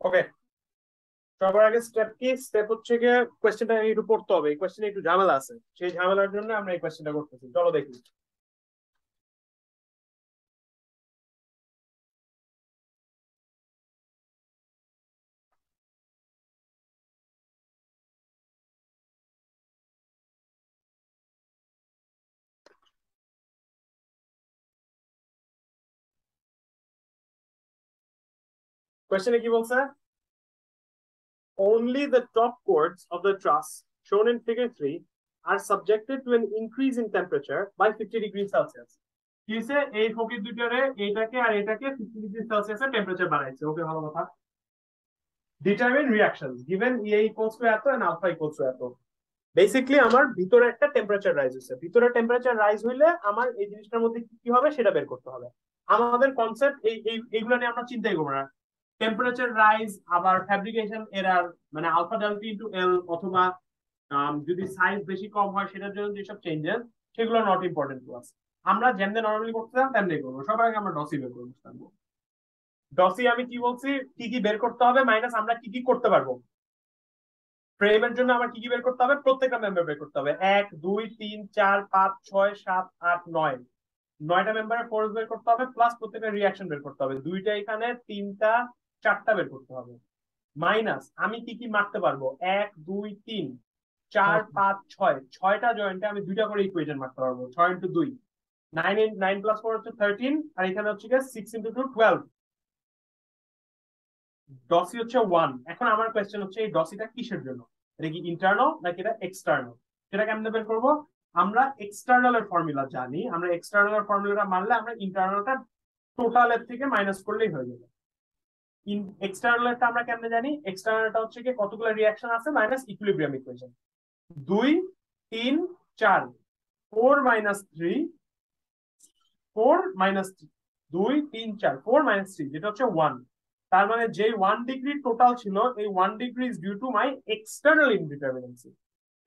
ওকে, সবার আগে স্টেপ কি? স্টেপ হচ্ছে গিয়ে কোয়েশ্চেনটা একটু পড়তে হবে। এই কোয়েশ্চেনে একটু ঝামেলা আছে, সেই ঝামেলার জন্য আমরা এই কোয়েশ্চেনটা করতেছি। চলো দেখি। কোয়েশ্চেনে কি বলছে? Only the top chords of the truss shown in figure 3 are subjected to an increase in temperature by 50 degrees Celsius. কি হইছে? এই ফকির দুইটারে, এইটাকে আর এটাকে 50 ডিগ্রি সেলসিয়াসের টেম্পারেচার বাড়াইছে। ওকে, ভালো কথা। Determine reactions given a equals to এত এন্ড আলফা ইকুয়ালস টু এত। বেসিক্যালি আমার ভিতরে একটা টেম্পারেচার রাইজ হচ্ছে, ভিতরে টেম্পারেচার রাইজ হইলে আমার এই জিনিসটার মধ্যে কি কি হবে সেটা বের করতে হবে। আমাদের কনসেপ্ট এইগুলো নিয়ে আমরা চিন্তাই করবো না। টেম্পারেচার রাইজ, আবার ফ্যাব্রিকেশন এরার, মানে আলফা ডেল্টা ইনটু এল, অথবা যদি সাইজ বেশি কম হয় সেটার জন্য যেসব চেঞ্জেস, সেগুলো নট ইম্পর্টেন্ট টু আস। আমরা যেমনি নর্মালি করতেছিলাম তেমনি করবো। সবার আগে আমরা ডসি বের করবো। ডসি আমি কি বলছি, কি কি বের করতে হবে মাইনাস আমরা কি কি করতে পারবো। ফ্রেমের জন্য আমার কি কি বের করতে হবে? প্রত্যেকটা মেম্বার বের করতে হবে। 1 2 3 4 5 6 7 8 9, 9টা মেম্বারের ফোর্স বের করতে হবে, প্লাস প্রত্যেকটা রিয়াকশন বের করতে হবে। দুইটা এখানে, তিনটা, চারটা বের করতে হবে। মাইনাস আমি কি কি মারতে পারবো? 1 2 3 4 5 6, 6টা জয়েন্টে আমি দুইটা করে ইকুয়েশন মারতে পারবো। 6 × 2 9, 9 + 4 হচ্ছে 13, আর এখানে হচ্ছে 6 × 2 12। ডসি হচ্ছে 1। এখন আমার কোয়েশ্চেন হচ্ছে এই ডসিটা কিসের জন্য? এটা কি ইন্টারনাল নাকি এটা এক্সটার্নাল? সেটা কেমনে বের করবো? আমরা এক্সটার্নাল এর ফর্মুলা জানি। আমরা এক্সটার্নাল এর ফর্মুলাটা মানলে আমরা ইন্টারনালটা টোটালের থেকে মাইনাস করলেই হয়ে যাবে। এক্সটার্নালটা আমরা কেমনে জানি? এক্সটার্নালটা হচ্ছে কি কতগুলো রিঅ্যাকশন আছে মাইনাস ইকুইলিব্রিয়াম ইকুয়েশন। 2 3 4, 4 - 3, 4 - 3, 2 3 4, 4 - 3, যেটা হচ্ছে 1। তার মানে যে 1 ডিগ্রি টোটাল ছিল, এই 1 degree is due to my external indeterminacy.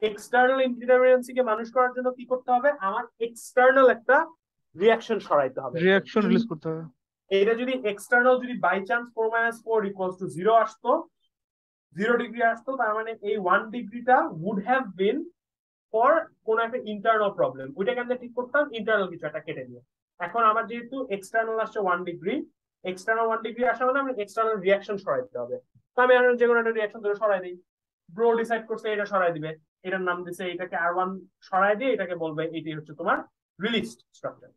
External indeterminacy কে মানুষ করার জন্য কি করতে হবে? আমার এক্সটার্নাল একটা রিঅ্যাকশন সরাইতে হবে। রিয়াকশন রিলিজ করতে হবে। এটা যদি এক্সটার্নাল, যদি বাই চান্স 4 - 4 = 0 আসতো, 0 ডিগ্রি আসতো, তার মানে এই 1 ডিগ্রিটা উড হ্যাভ বিন ফর কোন একটা ইন্টারনাল প্রবলেম। ওইটাকে আমরা ঠিক করতাম ইন্টারনাল কিছু একটা কেটে দিয়ে। এখন আমার যেহেতু এক্সটার্নাল আসছে 1 ডিগ্রি, এক্সটার্নাল 1 ডিগ্রি আসা মানে আমরা এক্সটার্নাল রিঅ্যাকশন সরাইতে হবে। তো আমি এখন যে কোনো একটা রিঅ্যাকশন ধরে সরাই দিই। ব্রো ডিসাইড করছে এটা সরাই দিবে, এটার নাম দিছে, এটাকে R1 সরাই দিয়ে এটাকে বলবে এটি হচ্ছে তোমার রিলিজড স্ট্রাকচার।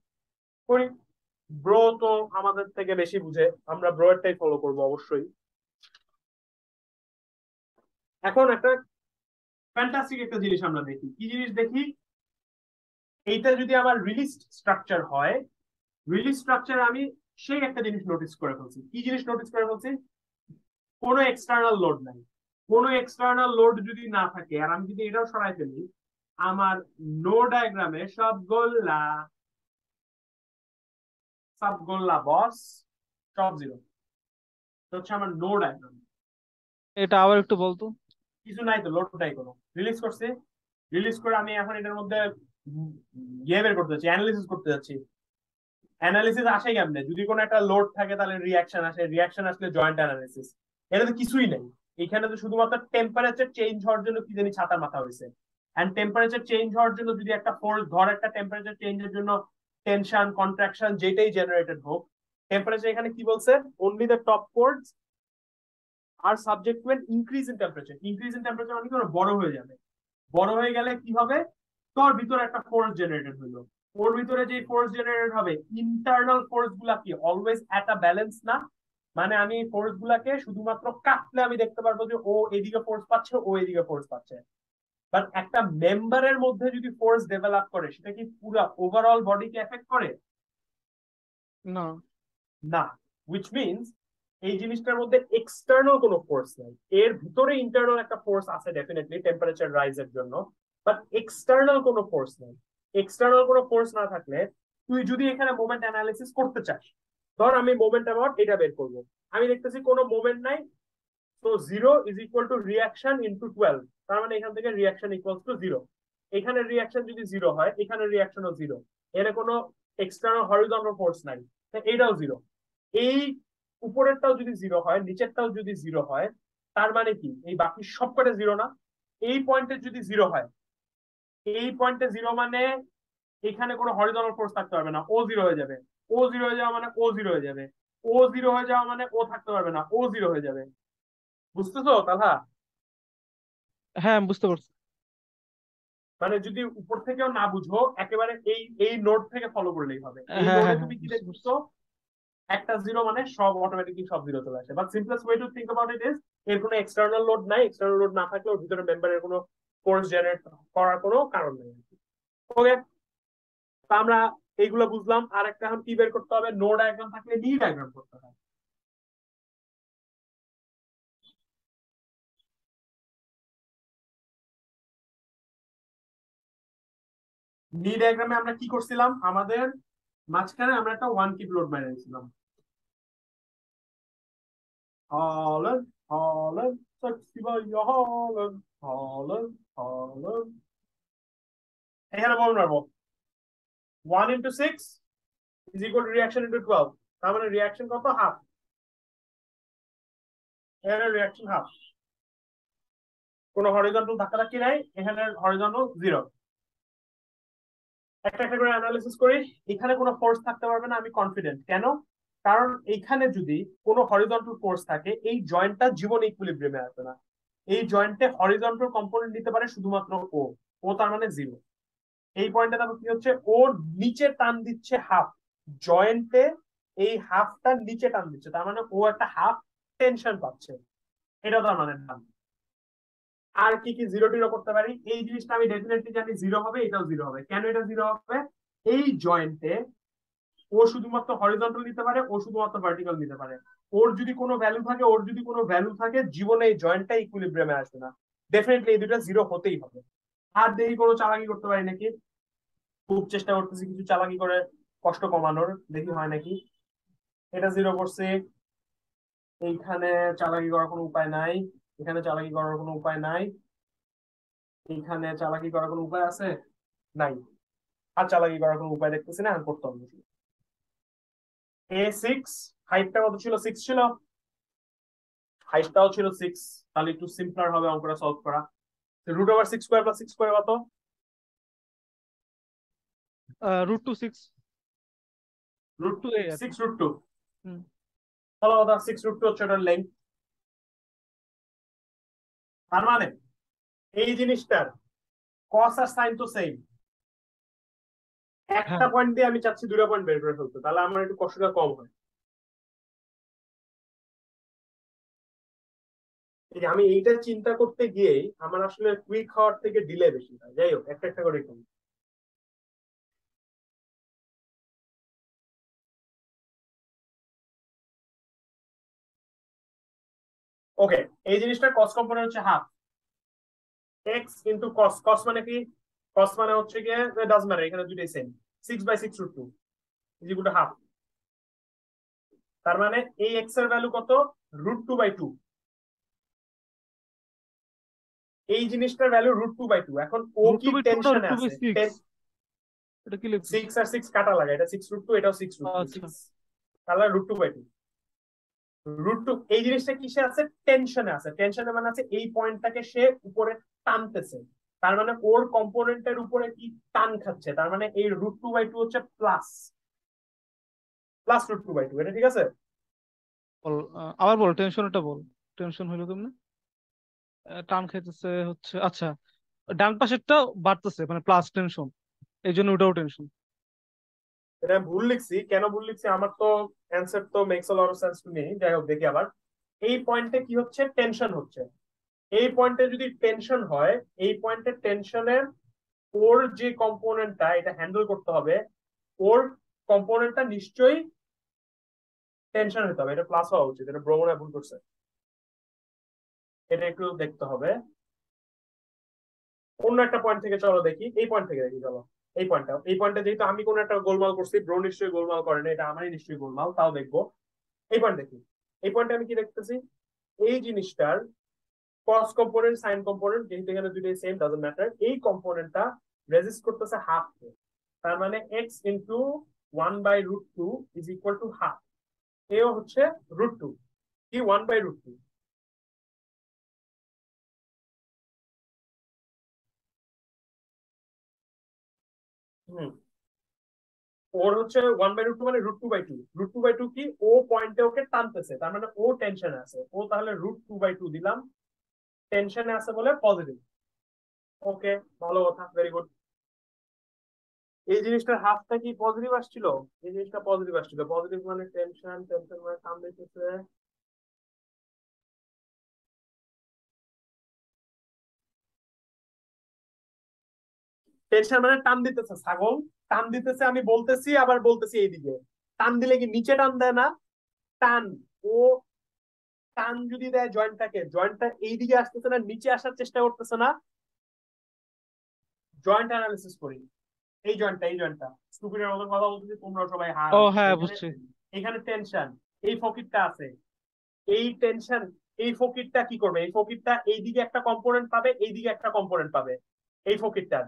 করি। ব্রো তো আমাদের থেকে বেশি বুঝে, আমরা ব্রো এরটাই ফলো করবো অবশ্যই। এখন একটা ফ্যান্টাস্টিক একটা জিনিস আমরা দেখি। কি জিনিস দেখি? এইটা যদি আমার রিলিজ স্ট্রাকচার হয়, রিলিজ স্ট্রাকচার আমি সেই একটা জিনিস নোটিস করে ফেলছি। কি জিনিস নোটিস করে ফেলছি? কোনো এক্সটার্নাল লোড নাই। কোনো এক্সটার্নাল লোড যদি না থাকে, আর আমি যদি এটাও সরাই ফেলি, আমার নো ডায়াগ্রামে সব গোল্লা বস, সব জিরো। হচ্ছে আমার নো ডায়াগ্রাম। এটা আবার একটু বলতো। কিছু নাই তো, লোড নাই কোনো। রিলিজ করছি, রিলিজ করে আমি এখন এটার মধ্যে ইয়ে বের করতে যাচ্ছি, অ্যানালিসিস করতে যাচ্ছি। অ্যানালিসিস আসে কেমনে? যদি কোনো একটা লোড থাকে তাহলে রিয়াকশন আসে, রিয়াকশন আসলে জয়েন্ট অ্যানালিসিস। এটা তো কিছুই নেই। এখানে তো শুধুমাত্র টেম্পারেচার চেঞ্জ হওয়ার জন্য কি জানি ছাতা মাথা হয়েছে। এন্ড টেম্পারেচার চেঞ্জ হওয়ার জন্য যদি একটা ফোর্স, ধর একটা টেম্পারেচার চেঞ্জের জন্য টেনশন, কন্ট্রাকশন যেটাই জেনারেটেড হোক, টেম্পারেচার এখানে কি বলছে? Only the top chords are subject to an increase in temperature. Increase in temperature মানে কি? বড় হয়ে যাবে। বড় হয়ে গেলে কি হবে? তোর ভিতরে একটা ফোর্স জেনারেটেড হইলো। ওর ভিতরে যে ফোর্স জেনারেট হবে, ইন্টারনাল ফোর্স গুলা কি অলওয়েজ এট আ ব্যালেন্স না? মানে আমি ফোর্স গুলাকে শুধুমাত্র কাটলে আমি দেখতে পারবো যে ও এদিকে ফোর্স পাচ্ছে, ও এদিকে ফোর্স পাচ্ছে। বাট একটা মেম্বারের মধ্যে যদি ফোর্স ডেভেলপ করে, সেটা কি পুরো ওভারঅল বডিকে এফেক্ট করে? না। না। উইচ মিনস এই জিনিসটার মধ্যে এক্সটার্নাল কোনো ফোর্স নাই। এর ভিতরে ইন্টারনাল একটা ফোর্স আছে ডেফিনেটলি টেম্পারেচার রাইজের জন্য, বাট এক্সটার্নাল কোনো ফোর্স নাই। এক্সটার্নাল কোনো ফোর্স না থাকলে তুই যদি এখানে মোমেন্ট অ্যানালিসিস করতে চাস, ধর আমি মোমেন্ট অ্যামাউন্ট এটা বের করবো, আমি দেখতেছি কোনো মোমেন্ট নাই, তো 0 = রিয়াকশন ইন্টু 12। তার মানে এখান থেকে রিয়াকশন ইকুয়ালস টু 0। এখানে রিয়াকশন যদি 0 হয়, এখানে রিয়াকশনও 0। এর কোনো এক্সটার্নাল হরিজন্টাল ফোর্স নাই, এটাও 0। এই উপরেরটাও যদি জিরো হয় নিচেরটাও যদি জিরো হয়, তার মানে কি এই বাকি সবকটা জিরো না? এই পয়েন্টে যদি জিরো হয়, এই পয়েন্টে জিরো মানে এখানে কোনো হরিজন্টাল ফোর্স থাকতে পারবে না, ও জিরো হয়ে যাবে। ও জিরো হয়ে যাওয়া মানে ও জিরো হয়ে যাবে। ও জিরো হয়ে যাওয়া মানে ও থাকতে পারবে না, ও জিরো হয়ে যাবে। বুঝতেছো তাহলে? হ্যাঁ, আমি বুঝতে পারছি। মানে যদি উপর থেকেও না বুঝো, একেবারে এই এই নোড থেকে ফলো করলেই হবে। এই হ্যাঁ, নোডে হ্যাঁ, হ্যাঁ, তুমি কি বুঝতে পারছি। দেখছো? একটা জিরো মানে সব অটোমেটিকলি সব জিরো চলে আসে। But simplest way to think about it is, এর কোনো এক্সটার্নাল লোড নাই। এক্সটার্নাল লোড না থাকলে ওর ভিতরে মেম্বারের কোনো ফোর্স জেনারেট করার কোনো কারণ নেই। ওকে, আমরা এইগুলো বুঝলাম। আর একটা এখন কি বের করতে হবে? নো ডায়াগ্রাম থাকলে ডি ডায়াগ্রাম করতে হবে। ডি ডায়াগ্রামে আমরা কি করছিলাম? আমাদের মাঝখানে আমরা একটা ওয়ান কিপ লোড মেরে দিয়েছিলাম। হল্যান্ড, হল্যান্ড, সেক্সি ভাইয়া হল্যান্ড, হল্যান্ড, হল্যান্ড। এখানে বলুন পারবো 1 into 6 is equal to reaction into 12। তার মানে রিয়াকশন কত? হাফ। এখানে রিয়াকশন হাফ। কোনো হরিজন্টাল ধাক্কাধাক্কি নাই, এখানে হরিজন্টাল জিরো। একটা একটা করে অ্যানালিসিস করি। এখানে কোনো ফোর্স থাকতে পারবে না, আমি কনফিডেন্ট। কেন? কারণ এখানে যদি কোনো হরিজন্টাল ফোর্স থাকে, এই জয়েন্টটা জীবন ইকুইলিব্রিয়ামে আসবে না। এই জয়েন্টে হরিজন্টাল কম্পোনেন্ট নিতে পারে শুধুমাত্র ও। ও তার মানে জিরো। এই পয়েন্টে তারপর কি হচ্ছে? ওর নিচে টান দিচ্ছে হাফ। জয়েন্টে এই হাফটা নিচে টান দিচ্ছে, তার মানে ও একটা হাফ টেনশন পাচ্ছে। এটা তার মানে টান। আর কি কি জিরো টিরো করতে পারি? এই জিনিসটা আমি ডেফিনেটলি জানি জিরো হবে, এটাও জিরো হবে। কেন এটা জিরো হবে? এই জয়েন্টে ও শুধুমাত্র হরিজন্টাল নিতে পারে, ও শুধুমাত্র ভার্টিক্যাল নিতে পারে। ওর যদি কোনো ভ্যালু থাকে, ওর যদি কোনো ভ্যালু থাকে, জীবনে এই জয়েন্টটা ইকুইলিব্রিয়ামে আসবে না। ডেফিনেটলি এই দুটো জিরো হতেই হবে। আর দেখি কোনো চালাকি করতে পারি নাকি। খুব চেষ্টা করতেছি কিছু চালাকি করে কষ্ট কমানোর, দেখি হয় নাকি। এটা জিরো করছে, এইখানে চালাকি করার কোনো উপায় নাই। এখানে চালাকি করার কোনো উপায় নাই। এইখানে চালাকি করার কোনো উপায় আছে? নাই। আর চালাকি করার কোনো উপায় দেখতেছি না, আর করতে হবে। A6, হাইটটা কত ছিল? 6 ছিল। হাইটটাও ছিল 6। তাহলে একটু সিম্পলার হবে অঙ্কটা সলভ করা। √6² + 6² কত? √2 6, রুট √2 আর কি। 6√2। হুম। ভালো কথা, 6√2 হচ্ছে ওটার লেন্থ। তার মানে এই জিনিসটার কস আর সাইন তো সেম। একটা হ্যাঁ, পয়েন্ট দিয়ে আমি চাচ্ছি দুটো পয়েন্ট বের করে ফেলতে, তাহলে আমার একটু কষ্টটা কম হয়। এই যে আমি এইটা চিন্তা করতে গিয়েই আমার আসলে কুইক হওয়ার থেকে ডিলে বেশি হয়। যাই হোক, একটা একটা করে করি। ওকে, এই জিনিসটার কস কম্পোনেন্ট হচ্ছে half. X into cos. Cos মানে কি? কস মানে হচ্ছে গিয়ে ডাজ ম্যাটার, এখানে দুটোই same. 6/6√2 is equal to half. তার মানে এই এক্স এর ভ্যালু কত? √2/2। এই জিনিসটার ভ্যালু √2/2। এখন ও কি √2/2 না টেনশনে আছে? √2/6? এটা কি লিখছিস? 6 আর 6 কাটা লাগা, এটা 6√2, এটাও 6√2। আচ্ছা। 6 তাহলে √2/2। √2 এই জিনিসটা কিসে আছে? টেনশনে আছে। টেনশনে মানে আছে এই পয়েন্টটাকে সে উপরে টানতেছে। তার মানে ওর কম্পোনেন্টের উপরে কি টান খাচ্ছে, তার মানে এই √2/2 হচ্ছে প্লাস √2/2। এটা ঠিক আছে? বল, আবার বল, টেনশনটা বল। টেনশন হইলো কেমনে? টান খাইতেছে হচ্ছে, আচ্ছা, ডান পাশেরটা বাড়তেছে মানে প্লাস টেনশন, এই জন্য ওটাও টেনশন। এটা আমি ভুল লিখছি। কেন ভুল লিখছি? আমার তো অ্যান্সার তো makes a lot of sense to me. যাই হোক, দেখি আবার। এই পয়েন্টে কি হচ্ছে? টেনশন হচ্ছে। এই পয়েন্টে যদি টেনশন হয়, এই পয়েন্টে টেনশনের ওর যে কম্পোনেন্টটা এটা হ্যান্ডেল করতে হবে, ওর কম্পোনেন্টটা নিশ্চয়ই টেনশন হতে হবে। এটা প্লাস হওয়া উচিত, এটা ভ্রমণে ভুল করছে। এটা একটু দেখতে হবে। অন্য একটা পয়েন্ট থেকে চলো দেখি, এই পয়েন্ট থেকে দেখি চলো। এই পয়েন্টটা যেহেতু আমি কোন একটা গোলমাল করছি, ব্রো নিশ্চয়ই গোলমাল করে না, এটা আমারই নিশ্চয়ই গোলমাল, তাও দেখবো। এই পয়েন্ট দেখি। এই পয়েন্টে আমি কি দেখতেছি? এই জিনিসটার কস কম্পোনেন্ট সাইন কম্পোনেন্ট যেহেতু এখানে দুটোই সেম, ডাজন্ট ম্যাটার, এই কম্পোনেন্টটা রেজিস্ট করতেছে হাফ। তার মানে x into 1/√2 is equal to half. এও হচ্ছে √2, কি 1/√2। হুম, ওর হচ্ছে 1/√2 মানে √2/2। √2/2 কি, ও পয়েন্টে ওকে টানতেছে, তার মানে ও টেনশনে আছে, ও তাহলে √2/2 দিলাম, টেনশনে আছে বলে পজিটিভ। ওকে, ভালো কথা, ভেরি গুড। এই জিনিসটার হাফটা কি পজিটিভ আসছিল? এই জিনিসটা পজিটিভ আসছিল, পজিটিভ মানে টেনশন, টেনশন মানে টান দিতেছে। টেনশন মানে টান দিতেছে ছাগল, টান দিতেছে, আমি বলতেছি আবার বলতেছি এইদিকে। টান দিলে কি নিচে টান দেয় না? টান, ও টান যদি দেয় জয়েন্টটাকে, জয়েন্টটা এইদিকে আসতেছে না, নিচে আসার চেষ্টা করতেছে না? জয়েন্ট অ্যানালিসিস করি। এই জয়েন্টটা স্টুপিডের মতো কথা বলতেছি, তোমরা সবাই হা ও হইতেছো হ্যাঁ, এখানে। বুঝছি। এখানে টেনশন, এই ফকিরটা আছে, এই টেনশন, এই ফকিরটা কি করবে? এই ফকিরটা এইদিকে একটা কম্পোনেন্ট পাবে, এইদিকে একটা কম্পোনেন্ট পাবে। এই ফকিরটার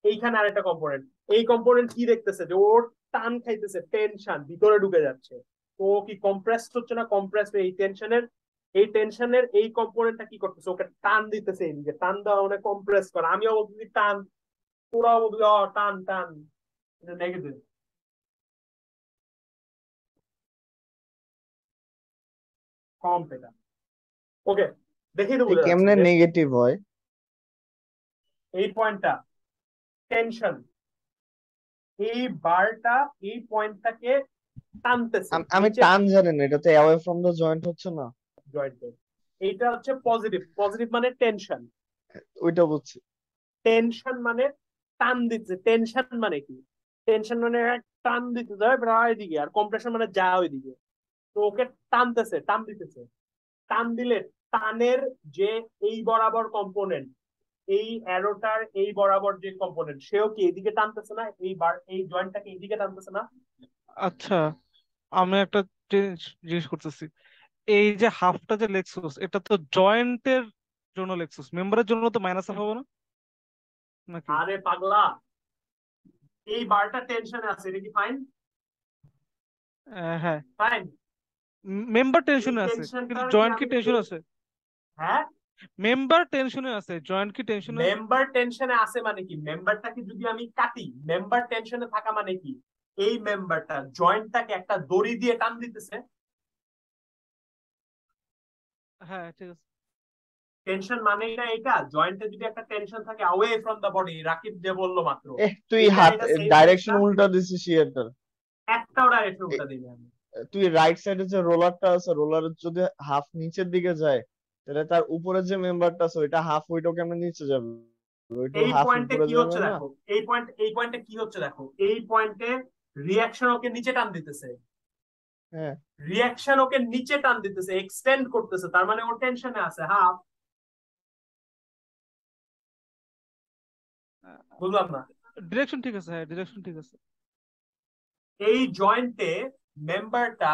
এইখানে আরেকটা কম্পোনেন্ট। এই কম্পোনেন্ট কি দেখতেছে যে ওর টান খাইতেছে, টেনশন ভিতরে ঢুকে যাচ্ছে। তো ও কি কম্প্রেসড হচ্ছে না? কম্প্রেস, এই টেনশনের এই কম্পোনেন্টটা কি করতেছে? ওকে টান দিতেছে, এইদিকে টান দেওয়া মানে কম্প্রেস করা। আমিও বলতেছি টান, তোরাও বলতেছি টান টান। নেগেটিভ, কম এটা। ওকে, দেখেই তো বোঝা যাচ্ছে কেমনে যে নেগেটিভ হয়? এই পয়েন্টটা টেনশন, এই বারটা এই পয়েন্টটাকে টানতেছে আমি নিচে। টান জানি না, এটা তো অ্যাওয়ে ফ্রম দ্য জয়েন্ট হচ্ছে না? জয়েন্টে এইটা হচ্ছে পজিটিভ, পজিটিভ মানে টেনশন। ওইটা বুঝছি। টেনশন মানে টান দিচ্ছে। টেনশন মানে কি? টেনশন মানে এক টান দিতে যায় প্রায় দিকে, আর কম্প্রেশন মানে যা ওইদিকে। তো ওকে টানতেছে, টান দিতেছে। টান দিলে টানের যে এই বরাবর কম্পোনেন্ট, এই অ্যারোটার এই বরাবর যে কম্পোনেন্ট, সেও কি এদিকে টানতেছে না? এই জয়েন্টটাকে এইদিকে টানতেছে না? আচ্ছা, আমি একটা জিনিস করতেছি। এই যে হাফটা যে লেক্সুস, এটা তো জয়েন্টের জন্য লেক্সুস, মেম্বারের জন্য তো মাইনাস হাফ হবে না নাকি? আরে পাগলা, এই বারটা টেনশনে আছে, এটা কি ফাইন? হ্যাঁ, ফাইন। মেম্বার এই টেনশনে আছে কিন্তু টেনশনটার কি জয়েন্ট কি আমি টেনশন আছে? হ্যাঁ, মেম্বার টেনশনে আছে, জয়েন্ট কি টেনশনে? মেম্বার টেনশনে আছে মানে কি? মেম্বারটাকে যদি আমি কাটি, মেম্বার টেনশনে থাকা মানে কি? এই মেম্বারটা জয়েন্টটাকে একটা দড়ি দিয়ে টান দিতেছে। হ্যাঁ, ঠিক আছে। টেনশন মানেই না এটা, জয়েন্টে যদি একটা টেনশন থাকে away from the body, Rakib যে বললো মাত্র, তুই এইটা হাত এটা সেম জিনিস ডাইরেকশন না? উল্টা দিছিস এটার। একটাও ডাইরেকশন উল্টা দিই আমি। তুই রাইট সাইডে যে রোলারটা আছে, রোলারের যদি হাফ নিচের দিকে যায়, তাহলে তার উপরে যে মেম্বারটা আছে ওইটা হাফ, ওইটাও কেমন নিচে যাবে? ওইটাও এই হাফ পয়েন্টে উপরে কি যাবে হচ্ছে না? দেখো, এই পয়েন্টে কি হচ্ছে দেখো, এই পয়েন্টে রিয়াকশন ওকে নিচে টান দিতেছে। হ্যাঁ। রিয়াকশন ওকে নিচে টান দিতেছে, এক্সটেন্ড করতেছে, তার মানে ও টেনশনে আছে হাফ। বুঝলাম না। ডিরেকশন ঠিক আছে, হ্যাঁ ডিরেকশন ঠিক আছে। এই জয়েন্টে মেম্বারটা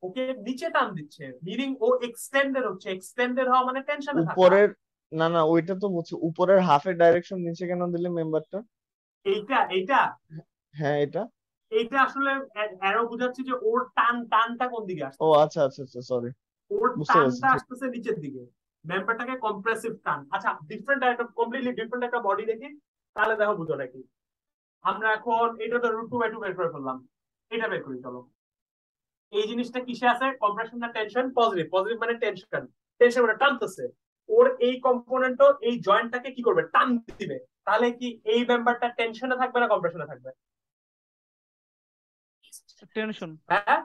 ওকে নিচে টান দিচ্ছে, মিনিং ও এক্সটেন্ডেড হচ্ছে। এক্সটেন্ডেড হওয়া মানে টেনশনে থাকা। উপরের, না না, ওইটা তো বলছি, উপরের হাফের ডাইরেকশন নিচে কেন দিলে মেম্বারটা? এইটা হ্যাঁ, এটা। এইটা আসলে অ্যারো বুঝাচ্ছে যে ওর টানটা কোন দিকে ও আসতেছে। আচ্ছা আচ্ছা আচ্ছা, সরি। ওর বুঝতে পারছি, টানটা ঠিক। আসতেছে নিচের দিকে, মেম্বারটাকে কম্প্রেসিভ টান। আচ্ছা, ডিফারেন্ট একটা, কমপ্লিটলি ডিফারেন্ট একটা বডি দেখি, তাহলে দেখো বুঝো নাকি। আমরা এখন এটা তো √2/2 বের করে ফেললাম, এটা বের করি চলো। এই জিনিসটা কিসে আছে? কম্প্রেশন না টেনশন? পজিটিভ, পজিটিভ মানে টেনশন, টেনশন মানে টানতেছে। ওর এই কম্পোনেন্টও এই জয়েন্টটাকে কি করবে? টান দিবে। তাহলে কি এই মেম্বারটা টেনশনে থাকবে না কম্প্রেশনে থাকবে? টেনশন, হ্যাঁ,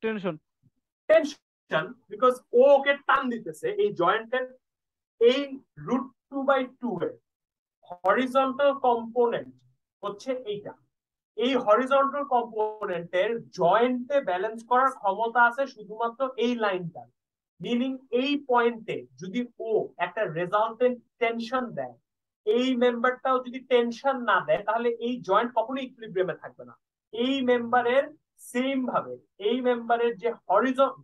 টেনশন। টেনশন, বিকজ ও ওকে টান দিতেছে। এই জয়েন্টের এই √2/2 এর হরিজন্টাল কম্পোনেন্ট হচ্ছে এইটা। এই হরিজন্টাল কম্পোনেন্টের জয়েন্টে ব্যালেন্স করার ক্ষমতা আছে শুধুমাত্র এই লাইনটা। মিনিং এই পয়েন্টে যদি ও একটা রেজাল্টেন্ট টেনশন দেয়, এই মেম্বারটাও যদি টেনশন না দেয়, তাহলে এই জয়েন্ট কখনোই ইকুইলিব্রিয়ামে থাকবে না। এই মেম্বারের সেম ভাবে, এই মেম্বারের যে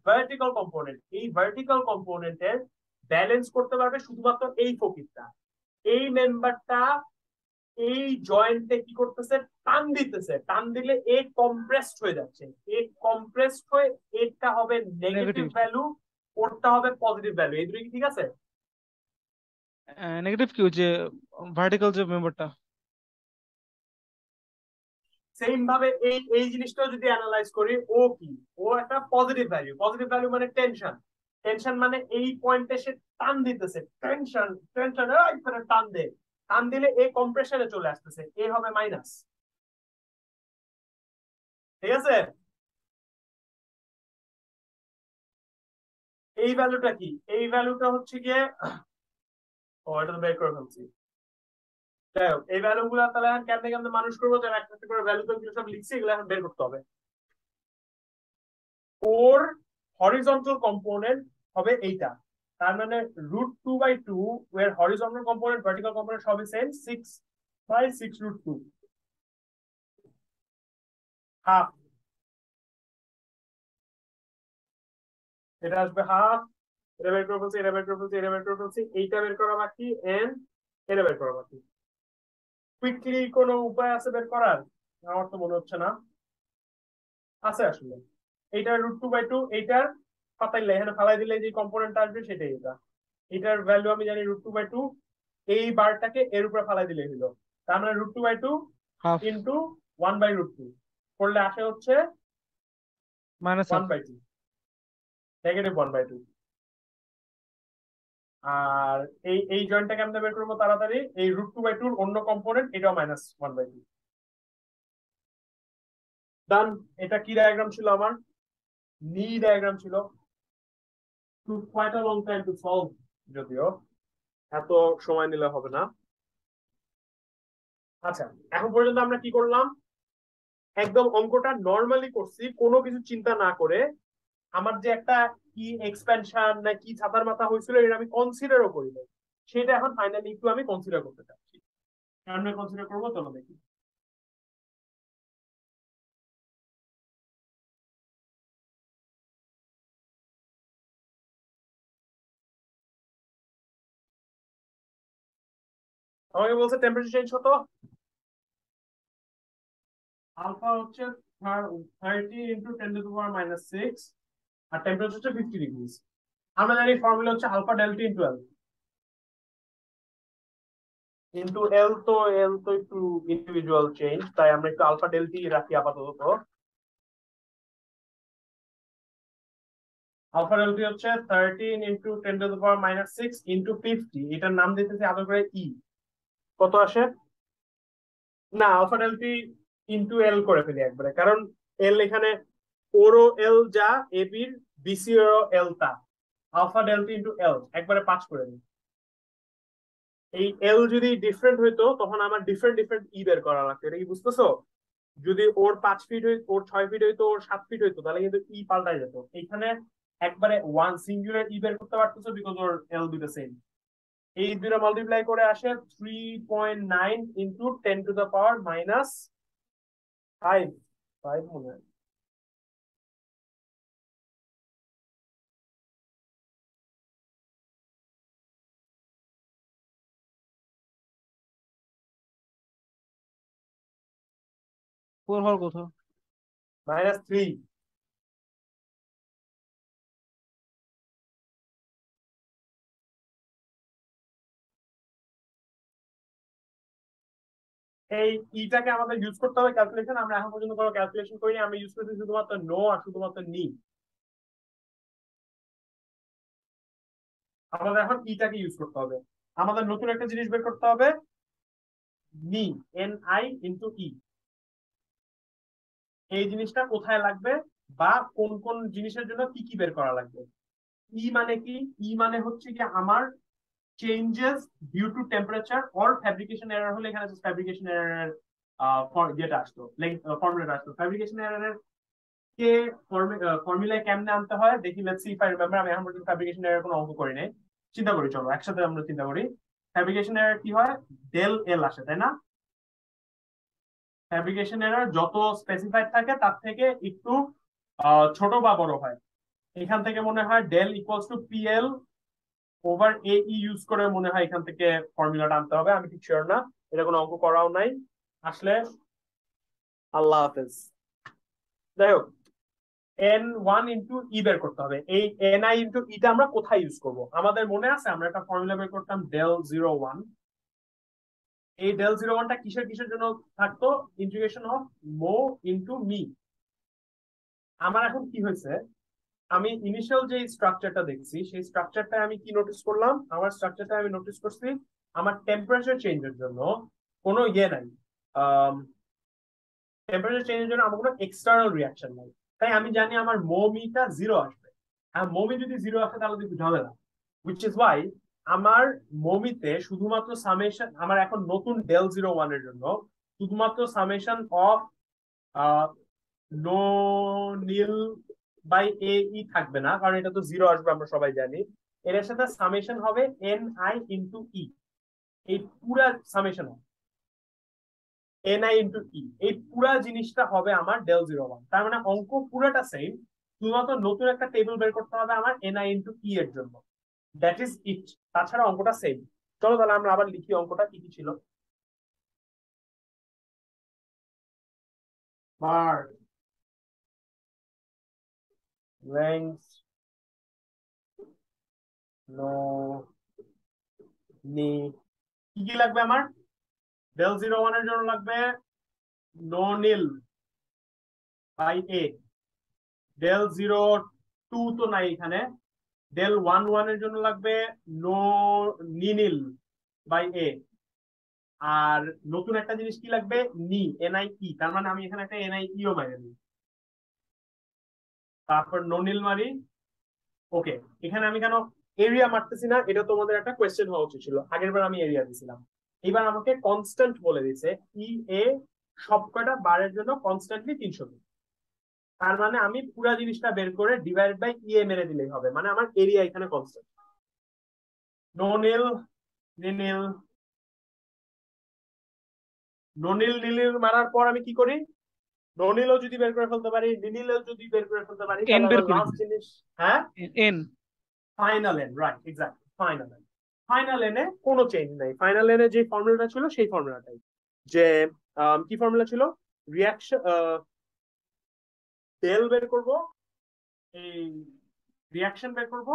ভার্টিক্যাল কম্পোনেন্ট, এই ভার্টিক্যাল কম্পোনেন্টের ব্যালেন্স করতে পারবে শুধুমাত্র এই ফকিরটা। এই মেম্বারটা এই জয়েন্টে কি করতেছে, টান দিতেছে, টান দিলে এ কম্প্রেসড হয়ে যাচ্ছে, এ কম্প্রেসড হয়ে এটা হবে নেগেটিভ নেগেটিভ। ভ্যালু, ওরটা হবে পজিটিভ ভ্যালু, এই দুটো কি ঠিক আছে? নেগেটিভ কি, ওই যে ভার্টিক্যাল যে মেম্বারটা? সেম ভাবে এই এই জিনিসটাও যদি অ্যানালাইজ করি, ও কি, ও একটা পজিটিভ ভ্যালু, পজিটিভ ভ্যালু মানে টেনশন, টেনশন মানে এই পয়েন্টে সে টান দিতেছে, টেনশন টেনশন টান দে, টান দিলে এ কম্প্রেশনে চলে আসতেছে, এ হবে মাইনাস, ঠিক আছে? এই ভ্যালুটা কি, এই ভ্যালুটা হচ্ছে গিয়ে, ও এটা তো বের করে ফেলছি। যাই হোক, এই ভ্যালু গুলা তাহলে এখন কেমনে কেমনে মানুষ করবো, যারা একটা একটা করে ভ্যালু তো সব লিখছি, এগুলো এখন বের করতে হবে। ওর হরিজন্টাল কম্পোনেন্ট হবে এইটা, তার মানে √2/2, where horizontal component vertical component সবই সেম, 6/6√2, হাফ, এটা আসবে হাফ। এটা বের করে ফেলছি, এটা বের করে ফেলছি, এটা বের করে ফেলছি, এইটা বের করা বাকি, এন্ড এটা বের করা বাকি। কুইকলি কোনো উপায় আছে বের করার? আমার তো মনে হচ্ছে না আছে আসলে। এইটা √2/2, এইটার ফাতাইলে এখানে ফালাই দিলে যে কম্পোনেন্টটা আসবে সেটাই এটা, এটার ভ্যালু আমি জানি √2/2, এই বারটাকে এর উপরে ফালাই দিলে হলো, তার মানে √2/2 হাফ ইন্টু 1/√2 করলে আসে হচ্ছে মাইনাস হাফ। 1/2, -1/2। আর এই এই জয়েন্টটাকে আমরা বের করবো তাড়াতাড়ি, এই √2/2 অন্য কম্পোনেন্ট এটাও -1/2। ডান। এটা কি ডায়াগ্রাম ছিল আমার? নি ডায়াগ্রাম ছিল। took quite a long time to solve, যদিও এত সময় নিলে হবে না। আচ্ছা, এখন পর্যন্ত আমরা কি করলাম, একদম অঙ্কটা নর্মালি করছি, কোনো কিছু চিন্তা না করে। আমার যে একটা কি এক্সপেনশন না কি ছাতার মাথা হয়েছিল, এটা আমি কনসিডারও করি নাই, সেটা এখন ফাইনালি একটু আমি কনসিডার করতে চাচ্ছি। কেমনে কনসিডার করবো চলো দেখি। আমাকে বলছে টেম্পারেচার চেঞ্জ হতো, আলফা হচ্ছে 30 × 10⁻⁶, আর টেম্পারেচার হচ্ছে 50 ডিগ্রিজ। আমরা জানি ফর্মুলা হচ্ছে আলফা ডেল্টা ইন্টু এল, কিন্তু এল তো একটু ইন্ডিভিজুয়াল চেঞ্জ, তাই আমরা একটু আলফা ডেল্টি রাখি আপাতত। আলফা ডেল্টি হচ্ছে 13 × 10⁻⁶ ইন্টু 50, এটার নাম দিতেছি আদর করে ই। কত আসে? না, আলফা ডেল্টি ইন্টু এল করে ফেলি একবারে, কারণ এল এখানে ওরও এল যা এ বির, বিসি এরও এল তা, আলফা ডেল্টা ইন্টু এল একবারে 5 করে দিই। এই এল যদি ডিফারেন্ট হইতো তখন আমার ডিফারেন্ট ডিফারেন্ট ই বের করা লাগতো, এটা কি বুঝতেছো? যদি ওর 5 ফিট হইতো, ওর 6 ফিট হইতো, ওর 7 ফিট হইতো, তাহলে কিন্তু ই পাল্টাই যেত। এখানে একবারে ওয়ান সিঙ্গুলার ই বের করতে পারতেছো, বিকজ ওর এল দুটো সেম। এই দুটো মাল্টিপ্লাই করে আসে 3.9 ইন্টু 10⁻⁻5, 5 মনে হয়। ফোর হওয়ার কথা। -3। এই ইটাকে আমাদের ইউজ করতে হবে ক্যালকুলেশন, আমরা এখন পর্যন্ত কোনো ক্যালকুলেশন করিনি, আমি ইউজ করছি শুধুমাত্র নো আর শুধুমাত্র নি। আমাদের এখন ইটাকে ইউজ করতে হবে, আমাদের নতুন একটা জিনিস বের করতে হবে, নি, NI × ই। এই জিনিসটা কোথায় লাগবে বা কোন কোন জিনিসের জন্য কি কি বের করা লাগবে। ই মানে কি? ই মানে হচ্ছে কি আমার changes due to temperature or fabrication error হলে এখানে ফ্যাব্রিকেশন এররের যেটা আসতো, ফর্মুলাটা আসতো ফ্যাব্রিকেশন এররের কে ফর্মুলায় কেমনে আনতে হয় দেখি। Let's see if I remember, আমি এখন পর্যন্ত ফ্যাব্রিকেশন এরর কোনো অঙ্ক করি নাই। চিন্তা করি, চলো একসাথে আমরা চিন্তা করি। ফ্যাব্রিকেশন এরর কি হয়, ডেল এল আসে, তাই না? ফ্যাব্রিকেশন এরর যত স্পেসিফাইড থাকে তার থেকে একটু ছোট বা বড় হয়। এখান থেকে মনে হয় del equals to PL/AE use করে মনে হয় এখান থেকে ফর্মুলাটা আনতে হবে, আমি ঠিক শিওর না। এটা কোনো অঙ্ক করাও নাই, আসলে আল্লাহ হাফেজ। যাই হোক, n1 ইন্টু ই বের করতে হবে। এই ni ইন্টু ইটা আমরা কোথায় ইউজ করব? আমাদের মনে আছে আমরা একটা ফর্মুলা বের করতাম del01। এই del01টা কিসের কিসের জন্য থাকতো? Integration of mu into mi. আমার এখন কি হয়েছে, আমি ইনিশিয়াল যে স্ট্রাকচারটা দেখছি সেই স্ট্রাকচারটা আমি কি নোটিস করলাম? আমার স্ট্রাকচারটা আমি নোটিস করছি আমার টেম্পারেচার চেঞ্জের জন্য কোনো ইয়ে নাই, টেম্পারেচার চেঞ্জের জন্য আমার কোনো এক্সটার্নাল রিয়াকশন নাই। তাই আমি জানি আমার মোমিটা জিরো আসবে। আর মোমি যদি জিরো আসে তাহলে কিন্তু ঝামেলা, উইচ ইজ ওয়াই আমার মোমিতে শুধুমাত্র সামেশন, আমার এখন নতুন del01 এর জন্য শুধুমাত্র সামেশন অফ নো নীল বাই এ ই থাকবে না, কারণ এটা তো জিরো আসবে আমরা সবাই জানি। এর সাথে সামেশন হবে এন আই ইন্টু ই। এই পুরা সামেশন ni ইন্টু ই, এই পুরা জিনিসটা হবে আমার del01। তার মানে অঙ্ক পুরাটা সেম, শুধুমাত্র নতুন একটা টেবিল বের করতে হবে আমার ni ইন্টু ই এর জন্য। দ্যাট ইজ ইট, তাছাড়া অঙ্কটা সেম। চলো তাহলে আমরা আবার লিখি অঙ্কটা কি কি ছিল। বার লেংথ নো নি, কি কি লাগবে আমার? del01 এর জন্য লাগবে নো নীল বাই এ, del02 তো নাই এখানে, del11 এর জন্য লাগবে নো নীল বাই এ। আর নতুন একটা জিনিস কি লাগবে? নি, ni, তার মানে আমি এখানে একটা ni ও মারি দিই, তারপর ননিল মারি। ওকে, এখানে আমি কেন এরিয়া মারতেছি না? এটা তোমাদের একটা কোয়েশ্চেন হওয়া উচিত ছিল, আগের বার আমি এরিয়া দিছিলাম। এবার আমাকে কনস্ট্যান্ট বলে দিছে, ই এ সব কয়টা বারের জন্য কনস্ট্যান্টলি 300। তার মানে আমি পুরো জিনিসটা বের করে ডিভাইড বাই ই এ মেরে দিলেই হবে, মানে আমার এরিয়া এখানে কনস্ট্যান্ট। ননিল নিনিল, ননিল নিনিল মারার পর আমি কি করি? ননিলও যদি বের করে ফেলতে পারি, নিনিলও যদি বের করে ফেলতে পারি, এন তাহলে বের আমার করে লাস্ট দিই। জিনিস, হ্যাঁ, N. Final N, right, exact, final N. Final এনে কোনো চেঞ্জ নাই, ফাইনাল এনে যে ফর্মুলাটা ছিল সেই ফর্মুলাটাই। যে কি ফর্মুলা ছিল? রিয়াকশন ডেল বের করব, এই রিয়াকশন বের করব,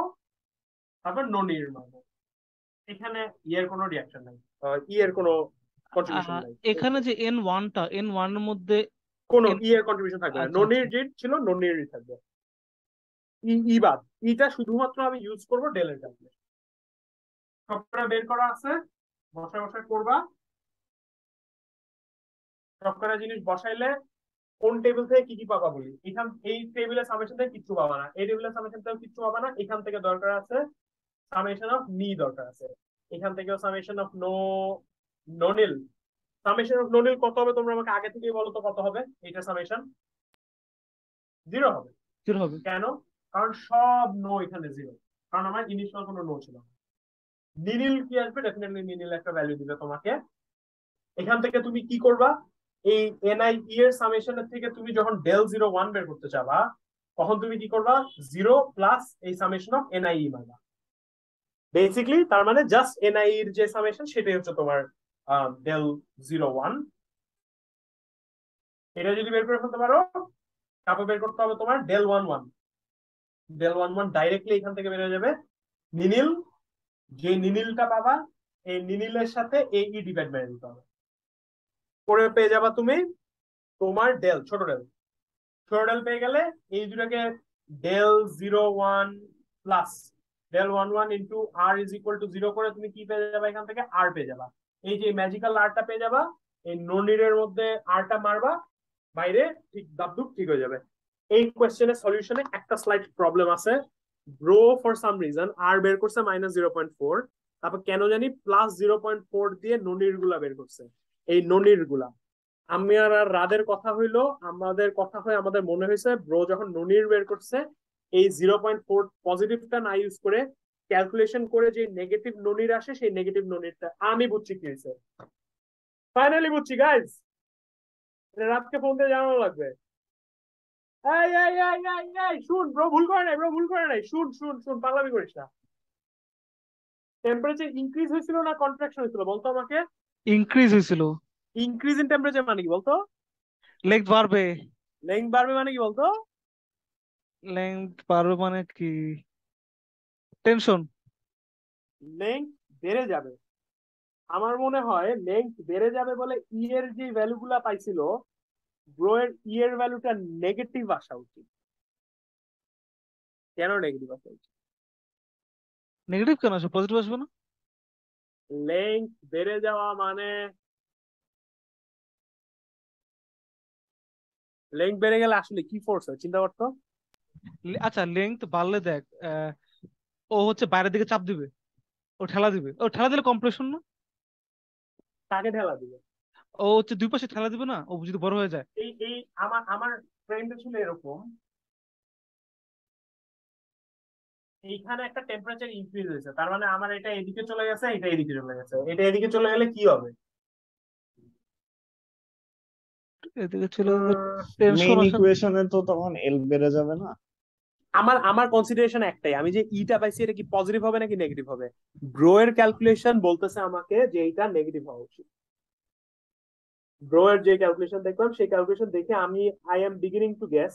তারপর ননির মারবো। এখানে ইয়ের কোনো রিয়াকশন নাই, ইয়ের কোনো কন্ট্রিবিউশন নাই, এখানে যে এন ওয়ানের মধ্যে কোনো এন, ইয়ের কন্ট্রিবিউশন থাকবে না। আচ্ছা আচ্ছা। ননির যে ছিল ননিরই থাকবে, ই বাদ। ইটা শুধুমাত্র আমি ইউজ করবো ডেলের কাছে। সবকটা বের করা আছে, বসা বসা করবা। সবকটা জিনিস বসাইলে কোন টেবিল থেকে কি কি পাবা বলি। এখান এই টেবিলের সামেশন থেকে কিচ্ছু পাবা না, এই টেবিলের সামেশন থেকে কিচ্ছু পাবা না। এখান থেকে দরকার আছে সামেশন অফ নি, দরকার আছে এখান থেকেও সামেশন অফ নোনিল। সামেশন অফ নোনিল কত হবে তোমরা আমাকে আগে থেকেই বলো তো, কত হবে? এইটা সামেশন জিরো হবে। জিরো হবে। কেন? কারণ সব নো এখানে জিরো, কারণ আমার ইনিশিয়াল কোনো নো ছিল না। নিনিল কি আসবে? ডেফিনেটলি নিনিল একটা ভ্যালু দিবে তোমাকে। এখান থেকে তুমি কি করবা? এই এনআই এর সামেশনের থেকে তুমি যখন del01 বের করতে চাবা, তখন তুমি কি করবা? 0 প্লাস এই সামেশন অফ এনআই মারবা বেসিক্যালি। তার মানে জাস্ট এনআই এর যে সামেশন সেটাই হচ্ছে তোমার del01। এটা যদি বের করে ফেলতে পারো, তারপর বের করতে হবে তোমার del11। del11 ডাইরেক্টলি এখান থেকে বের হয়ে যাবে। নিনিল, যে নিনিলটা পাবা এই নিনিলের সাথে এই ই ডিভাইড মেরে দিতে হবে, করে পেয়ে যাবা তুমি তোমার ডেল, ছোট ডেল। ছোট ডেল পেয়ে গেলে এই দুটাকে del01 plus del11 into R is equal to 0 করে তুমি কি পেয়ে যাবা? এখান থেকে আর পেয়ে যাবা। এই যে ম্যাজিক্যাল আরটা পেয়ে যাবা, এই ননিরের মধ্যে আরটা মারবা বাইরে, ঠিক দাবদুব ঠিক হয়ে যাবে। এই কোয়েশ্চেনের সলিউশনে একটা স্লাইড প্রবলেম আছে। ব্রো ফর সাম রিজন আর বের করছে -0.4, তারপর কেন জানি +0.4 দিয়ে ননির গুলা বের করছে। এই ননির গুলা আমি আর রাদের কথা হইলো, আমাদের কথা হয়ে আমাদের মনে হয়েছে ব্রো যখন ননির বের করছে এই 0.4 পজিটিভটা না ইউজ করে ক্যালকুলেশন করে যে নেগেটিভ ননির আসে সেই নেগেটিভ ননিরটা। আমি বুঝছি কি হয়েছে, ফাইনালি বুঝছি গাইজ। রাতকে ফোন দিয়ে জানানো লাগবে। এই এই এই এই এই শুন, ব্রো ভুল করে নাই, ব্রো ভুল করে নাই, শুন শুন শুন, পাগলামি করিস না। টেম্পারেচার ইনক্রিজ হয়েছিল না কন্ট্রাকশন হয়েছিল বলতো আমাকে? ইনক্রিজ হয়েছিল। ইনক্রিজ ইন টেম্পারেচার মানে কি বলতো? লেন্থ বাড়বে। লেংথ বাড়বে মানে কি বলতো? লেন্থ বাড়বে মানে কি? টেনশন। লেংথ বেড়ে যাবে। আমার মনে হয় লেংথ বেড়ে যাবে বলে ই এর যে ভ্যালু গুলা পাইছিল, ব্রো এর ই এর ভ্যালুটা নেগেটিভ আসা উচিত। কেন নেগেটিভ আসা উচিত? নেগেটিভ কেন আসবে, পজিটিভ আসবে না? লেংথ বেড়ে যাওয়া মানে, লেংথ বেড়ে গেলে আসলে কি ফোর্স হয় চিন্তা করতো। আচ্ছা, লেন্থ বাড়লে দেখ, ও হচ্ছে বাইরের দিকে চাপ দিবে, ও ঠেলা দিবে, ও ঠেলা দিলে কম্প্রেশন না? কাকে ঠেলা দিবে? ও হচ্ছে দুই পাশে ঠেলা দিবে না, ও যদি বড় হয়ে যায়। এই এই আমার আমার ফ্রেন্ড ছিল এরকম, এইখানে একটা টেম্পারেচার ইনক্রিজ হয়েছে, তার মানে আমার এটা এদিকে চলে গেছে, এটা এদিকে চলে গেছে, এটা এদিকে চলে গেলে কি হবে? এদিকে চলে গেলে টেনশন মেইন আসে না? ইকুয়েশনে তো তখন এল বেড়ে যাবে না? আমার আমার কনসিডারেশন একটাই, আমি যে ইটা পাইছি এটা কি পজিটিভ হবে নাকি নেগেটিভ হবে? ব্রো এর ক্যালকুলেশন বলতেছে আমাকে যে এইটা নেগেটিভ হওয়া উচিত। ব্রো এর যে ক্যালকুলেশন দেখলাম সেই ক্যালকুলেশন দেখে আমি I am beginning to guess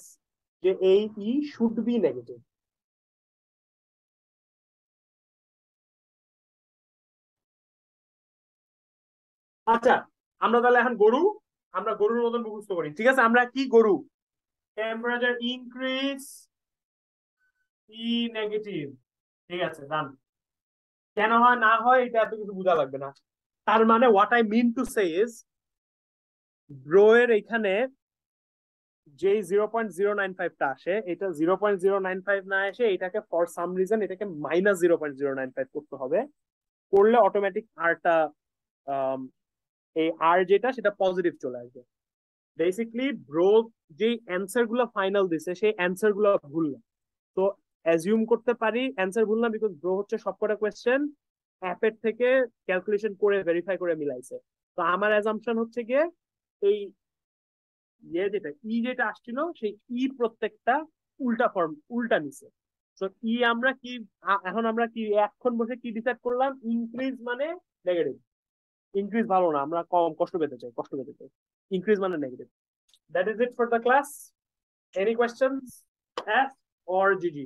যে এই ই শুড বি নেগেটিভ। আচ্ছা, আমরা তাহলে এখন গরু, আমরা গরুর মতন মুখস্থ করি, ঠিক আছে? আমরা কি গরু? টেম্পারেচার ইনক্রিজ, ই নেগেটিভ, ঠিক আছে, ডান। কেন হয় না হয় এটা এত কিছু বোঝা লাগবে না। তার মানে what I mean to say is, bro এর এখানে যে 0.095টা আসে, এটা 0.095 না এসে এটাকে ফর সাম রিজন এটাকে -0.095 করতে হবে। করলে অটোমেটিক আরটা, এই আর যেটা সেটা পজিটিভ চলে আসবে। বেসিকলি ব্রো যে অ্যান্সার গুলো ফাইনাল দিছে সেই অ্যান্সার গুলো ভুল না। তো অ্যাজিউম করতে পারি অ্যান্সার ভুল না, বিকজ ব্রো হচ্ছে সবকটা কোয়েশ্চেন অ্যাপের থেকে ক্যালকুলেশন করে ভেরিফাই করে মিলাইছে। তো আমার অ্যাজাম্পশন হচ্ছে গিয়ে এই যেটা ই যেটা আসছিল সেই ই প্রত্যেকটা উল্টা ফর্ম উল্টা নিছে। তো ই আমরা কি, এখন আমরা কি এখন বসে কি ডিসাইড করলাম? ইনক্রিজ মানে নেগেটিভ। ইনক্রিজ ভালো না, আমরা কম কষ্ট পেতে চাই, কষ্ট পেতে চাই। ইনক্রিজ মানে negative. That is it for the class. Any questions? এস অর জিজি?